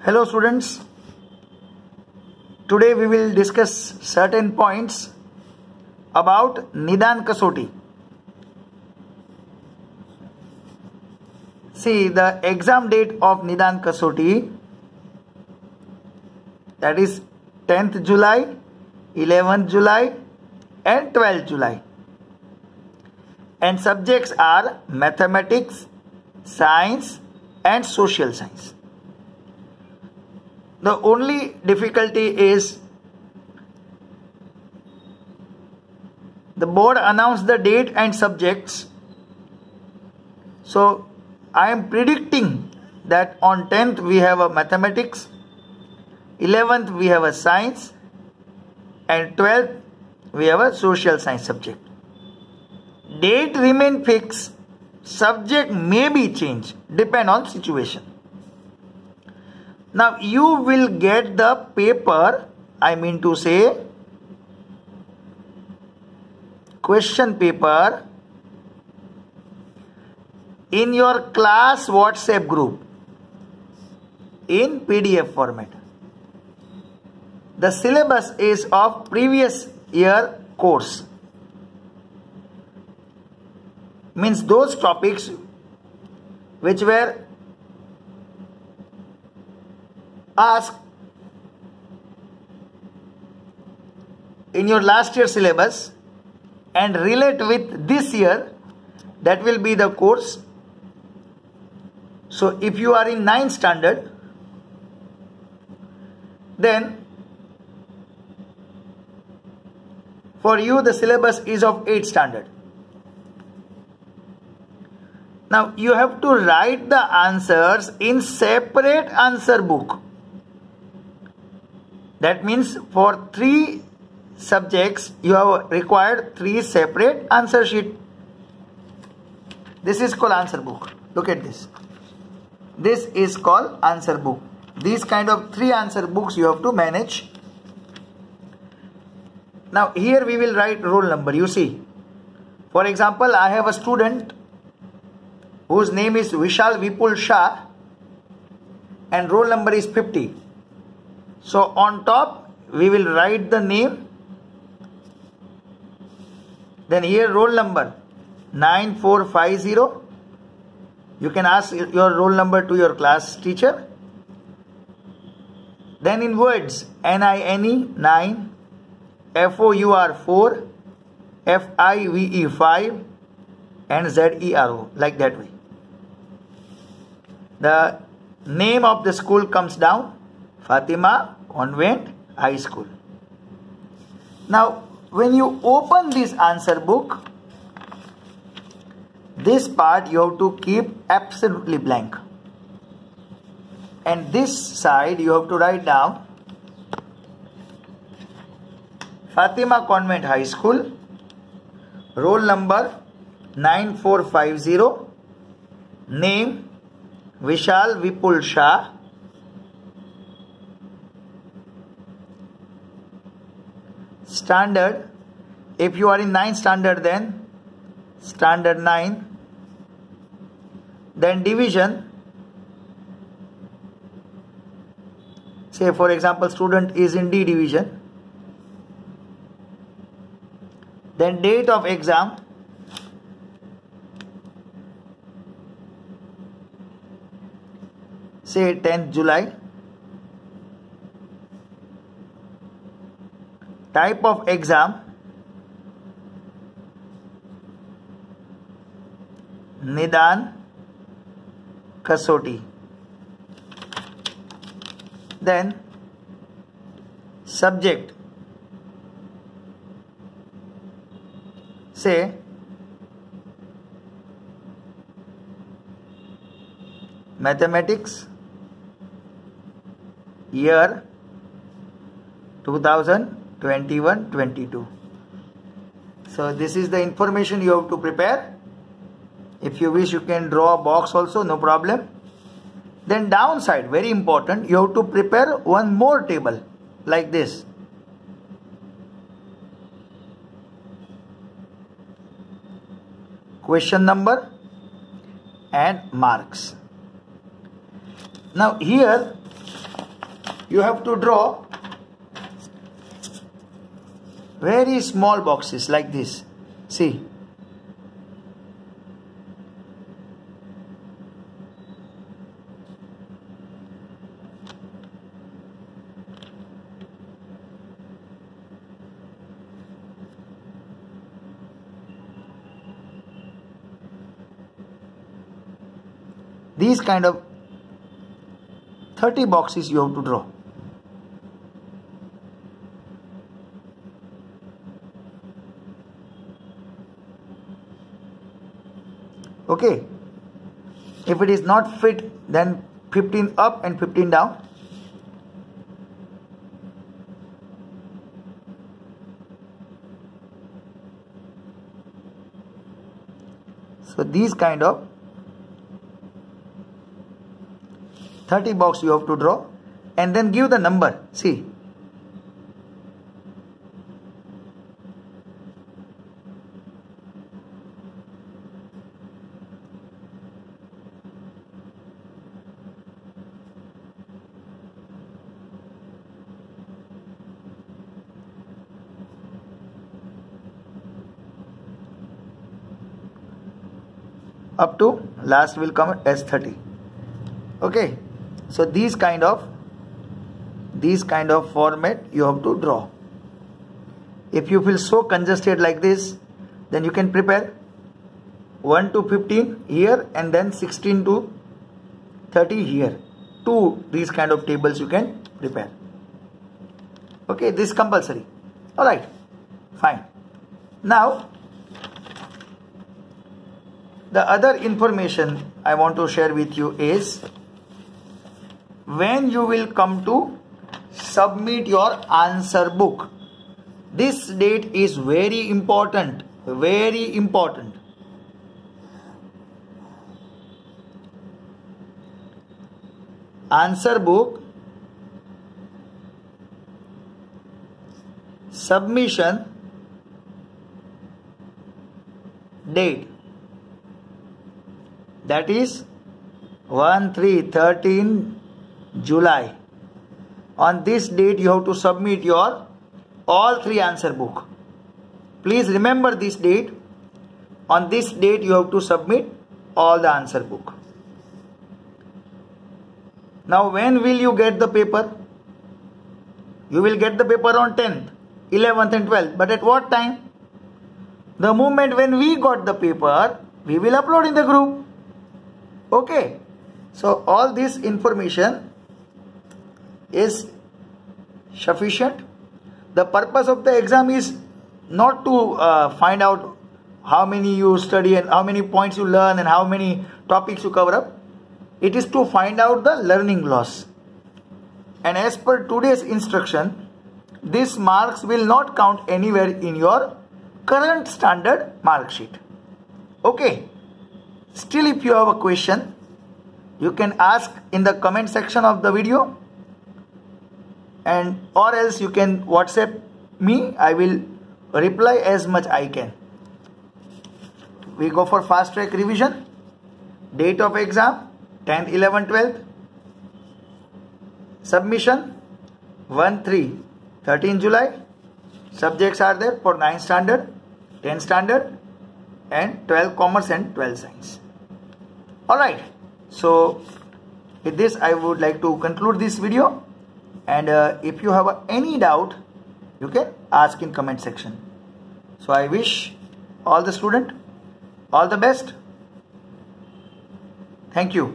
Hello students, today we will discuss certain points about Nidan Kasoti. See, the exam date of Nidan Kasoti, that is 10th July, 11th July and 12th July. And subjects are mathematics, science and social science. The only difficulty is the board announced the date and subjects. So I am predicting that on 10th we have a mathematics, 11th we have a science and 12th we have a social science subject. Date remain fixed, subject may be changed, depend on situation. Now you will get the paper, I mean to say question paper in your class WhatsApp group in PDF format. The syllabus is of previous year course. Means those topics which were asked in your last year syllabus and relate with this year, that will be the course. So if you are in 9th standard, then for you the syllabus is of 8th standard. Now you have to write the answers in separate answer book. That means for 3 subjects you have required 3 separate answer sheet. This is called answer book. Look at this. This is called answer book. These kind of 3 answer books you have to manage. Now here we will write roll number. You see, for example, I have a student whose name is Vishal Vipul Shah and roll number is 50. So on top we will write the name, then here roll number 9450. You can ask your roll number to your class teacher. Then in words, NINE 9, FOUR 4, FIVE 5 and ZERO, like that way. The name of the school comes down, Fatima Convent High School. Now when you open this answer book, this part you have to keep absolutely blank, and this side you have to write down Fatima Convent High School, roll number 9450, name Vishal Vipul Shah, standard, if you are in 9th standard then standard 9, then division, say for example student is in D division, then date of exam, say 10th July, type of exam, Nidan Kasoti, then subject, say mathematics, year 2021-22. So this is the information you have to prepare. If you wish you can draw a box also, no problem. Then downside, very important, you have to prepare one more table like this. Question number and marks. Now here you have to draw very small boxes like this. See, these kind of 30 boxes you have to draw. Okay, if it is not fit, then 15 up and 15 down. So these kind of 30 box you have to draw, and then give the number. See, up to last will come as 30. Okay, so these kind of format you have to draw. If you feel so congested like this, then you can prepare 1 to 15 here and then 16 to 30 here. Two these kind of tables you can prepare. Okay, this is compulsory. Alright, fine. Now the other information I want to share with you is when you will come to submit your answer book. This date is very important, very important. Answer book submission date, that is 1/3/13 July. On this date you have to submit your all 3 answer book. Please remember this date. On this date you have to submit all the answer book. Now when will you get the paper? You will get the paper on 10th, 11th and 12th. But at what time? The moment when we got the paper, we will upload in the group. Okay. So all this information is sufficient. The purpose of the exam is not to find out how many you study and how many points you learn and how many topics you cover up. It is to find out the learning loss. And as per today's instruction, these marks will not count anywhere in your current standard mark sheet. Okay. Still, if you have a question, you can ask in the comment section of the video, and or else you can WhatsApp me. I will reply as much I can. We go for fast track revision. Date of exam 10th, 11th, 12th. Submission 1/3/13 July. Subjects are there for 9th standard, 10th standard and 12 commerce and 12 science. Alright, so with this I would like to conclude this video, and if you have any doubt you can ask in comment section. So I wish all the students all the best. Thank you.